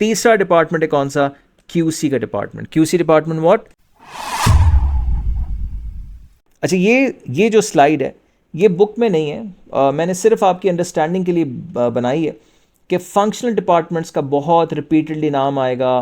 तीसरा डिपार्टमेंट है कौन सा? क्यूसी का डिपार्टमेंट। QC department what? अच्छा, ये जो स्लाइड है ये बुक में नहीं है, मैंने सिर्फ आपकी अंडरस्टैंडिंग के लिए बनाई है कि फंक्शनल डिपार्टमेंट्स का बहुत रिपीटेडली नाम आएगा।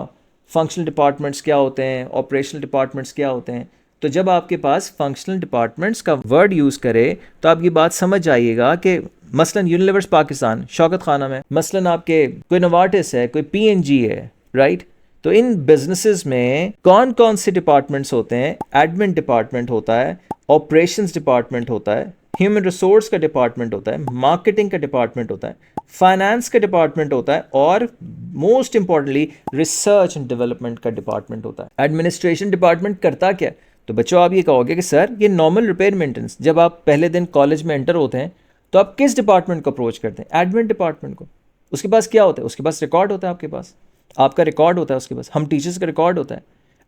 फंक्शनल डिपार्टमेंट्स क्या होते हैं, ऑपरेशनल डिपार्टमेंट्स क्या होते हैं। तो जब आपके पास फंक्शनल डिपार्टमेंट्स का वर्ड यूज़ करे तो आप ये बात समझ जाइएगा कि मसलन यूनिलीवर्स पाकिस्तान शौकत खानम है, मसलन आपके कोई नोवार्टिस है, कोई पीएनजी है, राइट। तो इन बिजनेसेस में कौन कौन से डिपार्टमेंट्स होते हैं? एडमिन डिपार्टमेंट होता है, ऑपरेशंस डिपार्टमेंट होता है, ह्यूमन रिसोर्स का डिपार्टमेंट होता है, मार्केटिंग का डिपार्टमेंट होता है, फाइनेंस का डिपार्टमेंट होता है, और most importantly research and development का डिपार्टमेंट होता है। एडमिनिस्ट्रेशन डिपार्टमेंट करता क्या? तो बच्चों आप ये कहोगे कि सर ये नॉर्मल रिपेयर मेंटेनेंस, जब आप पहले दिन कॉलेज में एंटर होते हैं तो आप किस डिपार्टमेंट को अप्रोच करते हैं? एडमिन डिपार्टमेंट को। उसके पास क्या होता है? उसके पास रिकॉर्ड होता है, आपके पास आपका रिकॉर्ड होता है, उसके पास हम टीचर्स का रिकॉर्ड होता है,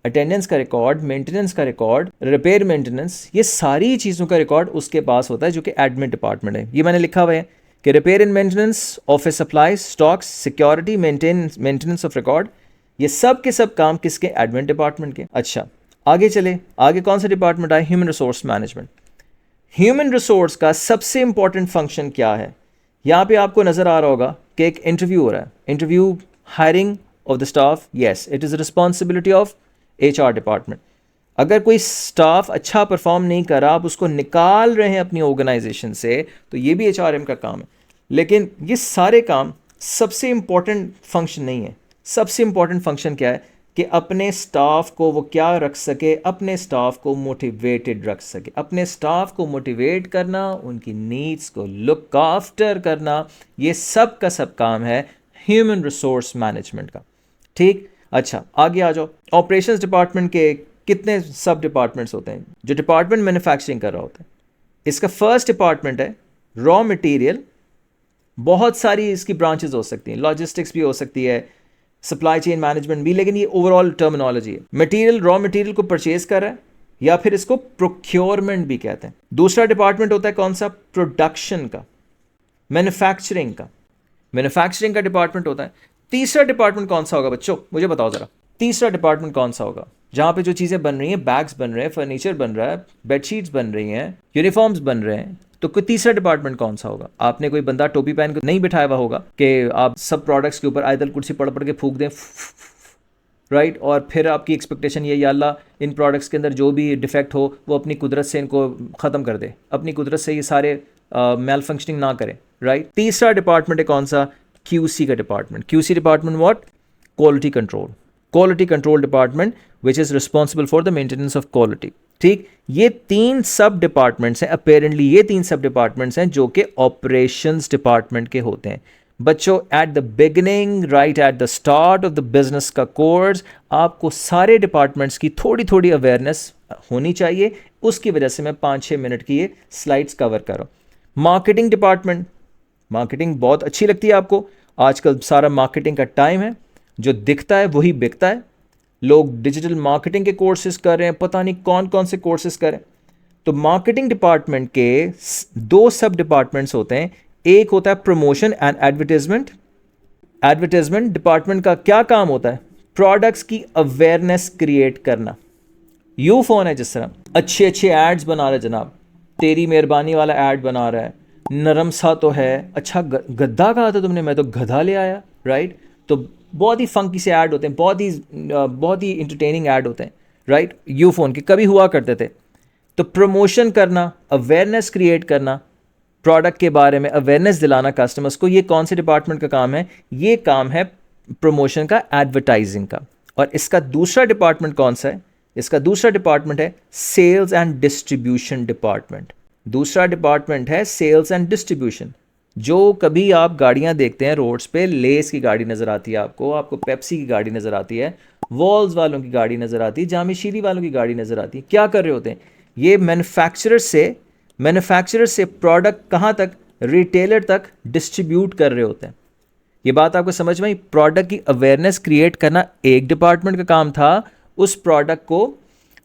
अटेंडेंस का रिकॉर्ड, मेंटेनेंस का रिकॉर्ड, रिपेयर मेंटेनेंस, ये सारी चीज़ों का रिकॉर्ड उसके पास होता है, जो कि एडमिन डिपार्टमेंट है। ये मैंने लिखा हुआ है कि repair and maintenance, office supplies, stocks, security, maintenance of record, ये सब के सब काम किसके? एडमिन डिपार्टमेंट के। अच्छा, आगे चले, आगे कौन सा डिपार्टमेंट आए? Human resource management. Human resource का सबसे इंपॉर्टेंट फंक्शन क्या है? यहाँ पे आपको नज़र आ रहा होगा कि एक इंटरव्यू हो रहा है, interview, hiring of the staff. Yes, it is responsibility of HR department. अगर कोई स्टाफ अच्छा परफॉर्म नहीं कर रहा, आप उसको निकाल रहे हैं अपनी ऑर्गेनाइजेशन से, तो ये भी HRM का काम है। लेकिन ये सारे काम सबसे इंपॉर्टेंट फंक्शन नहीं है। सबसे इंपॉर्टेंट फंक्शन क्या है? कि अपने स्टाफ को वो क्या रख सके? अपने स्टाफ को मोटिवेटेड रख सके। अपने स्टाफ को मोटिवेट करना, उनकी नीड्स को लुक आफ्टर करना, ये सब का सब काम है ह्यूमन रिसोर्स मैनेजमेंट का। ठीक, अच्छा आगे आ जाओ। ऑपरेशंस डिपार्टमेंट के कितने सब डिपार्टमेंट्स होते हैं? जो डिपार्टमेंट मैन्युफैक्चरिंग कर रहा होता है, इसका फर्स्ट डिपार्टमेंट है रॉ मटेरियल। बहुत सारी इसकी ब्रांचेस हो सकती हैं, लॉजिस्टिक्स भी हो सकती है, सप्लाई चेन मैनेजमेंट भी, लेकिन ये ओवरऑल टर्मिनोलॉजी है। मटेरियल, रॉ मटेरियल को परचेज कर रहा है, या फिर इसको प्रोक्योरमेंट भी कहते हैं। दूसरा डिपार्टमेंट होता है कौन सा? प्रोडक्शन का, मैन्युफैक्चरिंग का। मैन्युफैक्चरिंग का डिपार्टमेंट होता है। तीसरा डिपार्टमेंट कौन सा होगा बच्चों? मुझे बताओ जरा, तीसरा डिपार्टमेंट कौन सा होगा? जहाँ पे जो चीज़ें बन रही हैं, बैग्स बन रहे हैं, फर्नीचर बन रहा है, बेडशीट्स बन रही हैं, यूनिफॉर्म्स बन रहे हैं, तो कोई तीसरा डिपार्टमेंट कौन सा होगा? आपने कोई बंदा टोपी पहन के नहीं बिठाया हुआ होगा कि आप सब प्रोडक्ट्स के ऊपर आयतल कुर्सी पढ़ पढ़ के फूंक दें, राइट। और फिर आपकी एक्सपेक्टेशन ये, या अल्लाह इन प्रोडक्ट्स के अंदर जो भी डिफेक्ट हो वो अपनी कुदरत से इनको ख़त्म कर दे, अपनी कुदरत से ये सारे मेल फंक्शनिंग ना करें, राइट। तीसरा डिपार्टमेंट है कौन सा? QC का department. QC department what? Quality control. Quality control department which is responsible for the maintenance of quality. ठीक, ये तीन सब डिपार्टमेंट्स हैं, अपेरेंटली ये तीन सब डिपार्टमेंट्स हैं जो कि ऑपरेशंस डिपार्टमेंट के होते हैं। बच्चों, at the beginning, right at the start of the business का कोर्स, आपको सारे डिपार्टमेंट्स की थोड़ी थोड़ी अवेयरनेस होनी चाहिए। उसकी वजह से मैं 5-6 मिनट की ये स्लाइड्स कवर कर रहा हूँ। मार्केटिंग डिपार्टमेंट, मार्केटिंग बहुत अच्छी लगती है आपको। आजकल सारा मार्केटिंग का टाइम है, जो दिखता है वही बिकता है। लोग डिजिटल मार्केटिंग के कोर्सेज कर रहे हैं, पता नहीं कौन कौन से कोर्सेज करें। तो मार्केटिंग डिपार्टमेंट के दो सब डिपार्टमेंट्स होते हैं। एक होता है promotion and advertisement. Advertisement department का क्या काम होता है? प्रोडक्ट्स की अवेयरनेस क्रिएट करना। यू फोन है जिस तरह अच्छे अच्छे एड्स बना रहा है जनाब, तेरी मेहरबानी वाला एड बना रहा है, नरम सा तो है, अच्छा गद्दा कहा था तुमने, मैं तो गधा ले आया, राइट। तो बहुत ही फंकी से ऐड होते हैं, बहुत ही इंटरटेनिंग ऐड होते हैं, राइट। यू फोन के कभी हुआ करते थे। तो प्रमोशन करना, अवेयरनेस क्रिएट करना, प्रोडक्ट के बारे में अवेयरनेस दिलाना कस्टमर्स को, ये कौन से डिपार्टमेंट का काम है? ये काम है प्रमोशन का, एडवर्टाइजिंग का। और इसका दूसरा डिपार्टमेंट कौन सा है? इसका दूसरा डिपार्टमेंट है सेल्स एंड डिस्ट्रीब्यूशन डिपार्टमेंट। दूसरा डिपार्टमेंट है सेल्स एंड डिस्ट्रीब्यूशन। जो कभी आप गाड़ियां देखते हैं रोड्स पे, लेस की गाड़ी नज़र आती है आपको पेप्सी की गाड़ी नज़र आती है, वॉल्स वालों की गाड़ी नज़र आती है, जामी शीली वालों की गाड़ी नज़र आती है, क्या कर रहे होते हैं? ये मैन्युफैक्चरर से प्रोडक्ट कहाँ तक? रिटेलर तक डिस्ट्रीब्यूट कर रहे होते हैं। ये बात आपको समझ में आई? प्रोडक्ट की अवेयरनेस क्रिएट करना एक डिपार्टमेंट का काम था, उस प्रोडक्ट को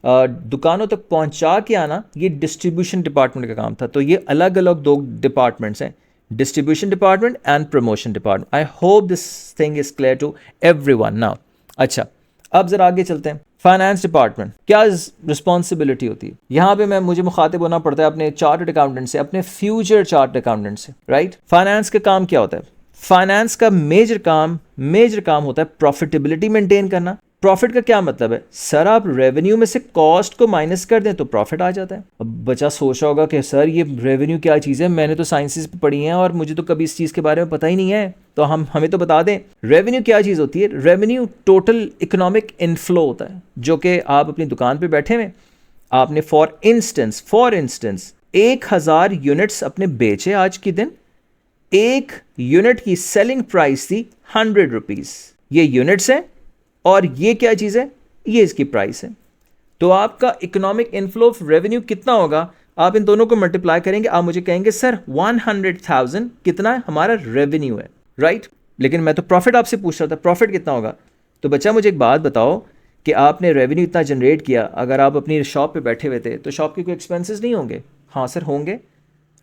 दुकानों तक पहुंचा के आना ये डिस्ट्रीब्यूशन डिपार्टमेंट का काम था। तो ये अलग अलग दो डिपार्टमेंट्स हैं। distribution department and promotion department. I hope this thing is clear to everyone now. अच्छा, अब जरा आगे चलते हैं. फाइनेंस डिपार्टमेंट क्या रिस्पॉन्सिबिलिटी होती है? यहाँ पे मुझे मुखातिब होना पड़ता है अपने चार्टर्ड अकाउंटेंट से, अपने फ्यूचर चार्टर्ड अकाउंटेंट से, राइट? फाइनेंस का काम क्या होता है? फाइनेंस का मेजर काम होता है प्रॉफिटेबिलिटी मेंटेन करना. प्रॉफिट का क्या मतलब है? सर आप रेवेन्यू में से कॉस्ट को माइनस कर दें तो प्रॉफिट आ जाता है. अब बच्चा सोच रहा होगा कि सर ये रेवेन्यू क्या चीज़ है, मैंने तो साइंसेस पे पढ़ी है और मुझे तो कभी इस चीज़ के बारे में पता ही नहीं है, तो हमें तो बता दें रेवेन्यू क्या चीज़ होती है. रेवेन्यू टोटल इकोनॉमिक इनफ्लो होता है, जो कि आप अपनी दुकान पर बैठे हुए आपने फॉर इंस्टेंस 1000 यूनिट्स अपने बेचे आज के दिन. एक यूनिट की सेलिंग प्राइस थी 100 रुपीज़. ये यूनिट्स है और ये क्या चीज़ है? ये इसकी प्राइस है. तो आपका इकोनॉमिक इनफ्लो ऑफ रेवेन्यू कितना होगा? आप इन दोनों को मल्टीप्लाई करेंगे, आप मुझे कहेंगे सर 100,000 कितना हमारा रेवेन्यू है, राइट? लेकिन मैं तो प्रॉफिट आपसे पूछ रहा था, प्रॉफिट कितना होगा? तो बच्चा मुझे एक बात बताओ कि आपने रेवेन्यू इतना जनरेट किया, अगर आप अपनी शॉप पे बैठे हुए थे तो शॉप के कोई एक्सपेंसेस नहीं होंगे? हाँ सर होंगे.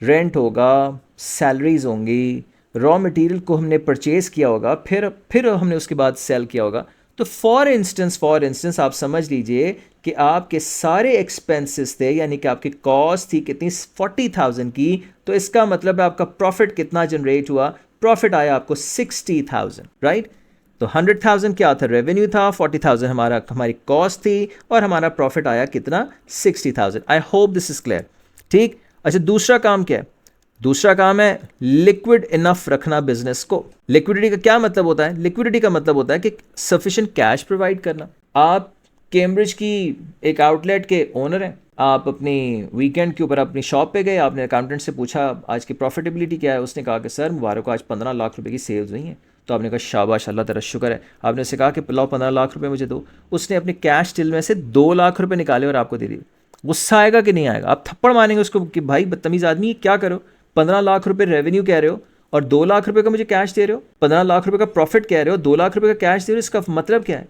रेंट होगा, सैलरीज होंगी, रॉ मटेरियल को हमने परचेज़ किया होगा, फिर हमने उसके बाद सेल किया होगा. तो फॉर इंस्टेंस आप समझ लीजिए कि आपके सारे एक्सपेंसेस थे, यानी कि आपकी कॉस्ट थी कितनी 40,000 की. तो इसका मतलब आपका प्रॉफिट कितना जनरेट हुआ? प्रॉफिट आया आपको 60,000, राइट? तो 100,000 क्या था? रेवेन्यू था. 40,000 हमारी कॉस्ट थी और हमारा प्रॉफिट आया कितना? 60,000. I hope this is clear. ठीक. अच्छा, दूसरा काम क्या है? दूसरा काम है लिक्विड इनफ रखना बिजनेस को. लिक्विडिटी का क्या मतलब होता है? लिक्विडिटी का मतलब होता है कि सफिशिएंट कैश प्रोवाइड करना. आप कैम्ब्रिज की एक आउटलेट के ओनर हैं, आप अपनी वीकेंड के ऊपर अपनी शॉप पे गए, आपने अकाउंटेंट से पूछा आज की प्रॉफिटेबिलिटी क्या है. उसने कहा कि सर मुबारक को आज 15 लाख रुपए की सेल्स हुई हैं. तो आपने कहा शाबाश, अल्लाह तेरा शुक्र है. आपने उससे कहा कि लाओ 15 लाख रुपए मुझे दो. उसने अपने कैश टिल में से 2 लाख रुपए निकाले और आपको दे दिए. गुस्सा आएगा कि नहीं आएगा? आप थप्पड़ मारेंगे उसको कि भाई बदतमीज आदमी क्या करो, 15 लाख रुपए रेवेन्यू कह रहे हो और 2 लाख रुपए का मुझे कैश दे रहे हो. 15 लाख रुपए का प्रॉफिट कह रहे हो, 2 लाख रुपए का कैश दे रहे हो. इसका मतलब क्या है?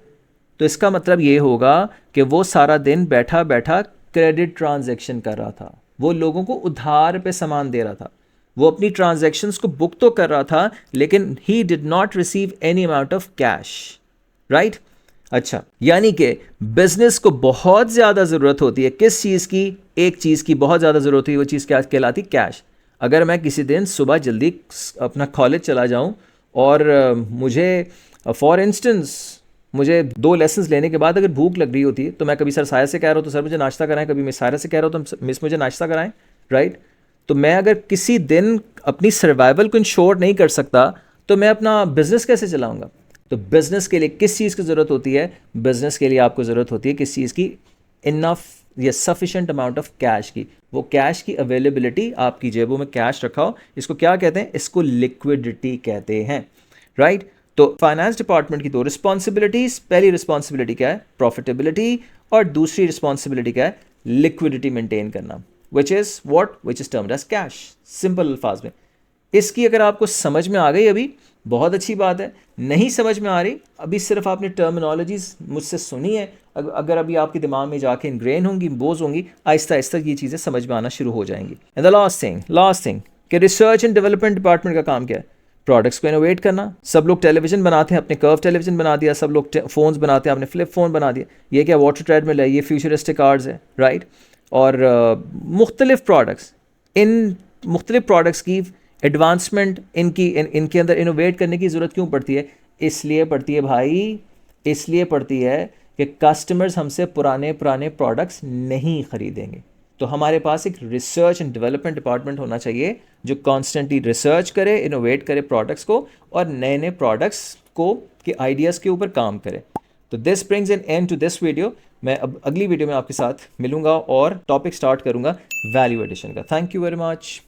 तो इसका मतलब ये होगा कि वो सारा दिन बैठा बैठा क्रेडिट ट्रांजैक्शन कर रहा था, वो लोगों को उधार पे सामान दे रहा था, वो अपनी ट्रांजैक्शंस को बुक तो कर रहा था लेकिन he did not receive any amount of cash, right? अच्छा, यानी कि बिजनेस को बहुत ज़्यादा ज़रूरत होती है किस चीज़ की? एक चीज़ की बहुत ज़्यादा ज़रूरत होती है. वो चीज़ क्या कहलाती? कैश. अगर मैं किसी दिन सुबह जल्दी अपना कॉलेज चला जाऊं और मुझे फॉर इंस्टेंस मुझे 2 लेसन्स लेने के बाद अगर भूख लग रही होती है, तो मैं कभी सर साया से कह रहा हूँ तो सर मुझे नाश्ता कराएं, कभी मैं साया से कह रहा हूँ तो मिस मुझे नाश्ता कराएं, राइट? तो मैं अगर किसी दिन अपनी सर्वाइवल को इंश्योर नहीं कर सकता तो मैं अपना बिजनेस कैसे चलाऊँगा? तो बिज़नेस के लिए किस चीज़ की ज़रूरत होती है? बिज़नेस के लिए आपको ज़रूरत होती है किस चीज़ की? इनफ या सफिशेंट अमाउंट ऑफ कैश की. वो कैश की अवेलेबिलिटी, आपकी जेबों में कैश रखा हो. इसको क्या कहते हैं? इसको लिक्विडिटी कहते हैं, राइट? तो फाइनेंस डिपार्टमेंट की 2 रिस्पॉन्सिबिलिटीज़. पहली रिस्पॉन्सिबिलिटी क्या है? प्रॉफिटेबिलिटी. और दूसरी रिस्पॉन्सिबिलिटी क्या है? लिक्विडिटी मेंटेन करना, which is termed as cash. Simple अल्फाज में इसकी अगर आपको समझ में आ गई अभी, बहुत अच्छी बात है. नहीं समझ में आ रही अभी, सिर्फ आपने टर्मिनोलॉजीज मुझसे सुनी है, अगर अभी आपके दिमाग में जाके इनग्रेन होंगी, बोझ होंगी, आहिस्ता आहिस्ता ये चीज़ें समझ में आना शुरू हो जाएंगी. एंड द लास्ट थिंग कि रिसर्च एंड डेवलपमेंट डिपार्टमेंट का काम क्या है? प्रोडक्ट्स को इनोवेट करना. सब लोग टेलीविजन बनाते हैं, अपने कर्व टेलीविजन बना दिया. सब लोग फ़ोन्स बनाते हैं, आपने फ्लिप फ़ोन बना दिया. ये क्या वाटर ट्रेडमिल है? ये फ्यूचरिस्टिक कार्स है, राइट? और मुख्तलिफ प्रोडक्ट्स, इन मुख्तलिफ प्रोडक्ट्स की एडवांसमेंट इनके अंदर इनोवेट करने की ज़रूरत क्यों पड़ती है? इसलिए पड़ती है भाई, इसलिए पड़ती है कि कस्टमर्स हमसे पुराने प्रोडक्ट्स नहीं ख़रीदेंगे. तो हमारे पास एक रिसर्च एंड डेवलपमेंट डिपार्टमेंट होना चाहिए जो कॉन्स्टेंटली रिसर्च करे, इनोवेट करे प्रोडक्ट्स को और नए नए प्रोडक्ट्स को के आइडियाज़ के ऊपर काम करे. तो this brings an end to this video. मैं अब अगली वीडियो में आपके साथ मिलूंगा और टॉपिक स्टार्ट करूंगा वैल्यू एडिशन का. Thank you very much.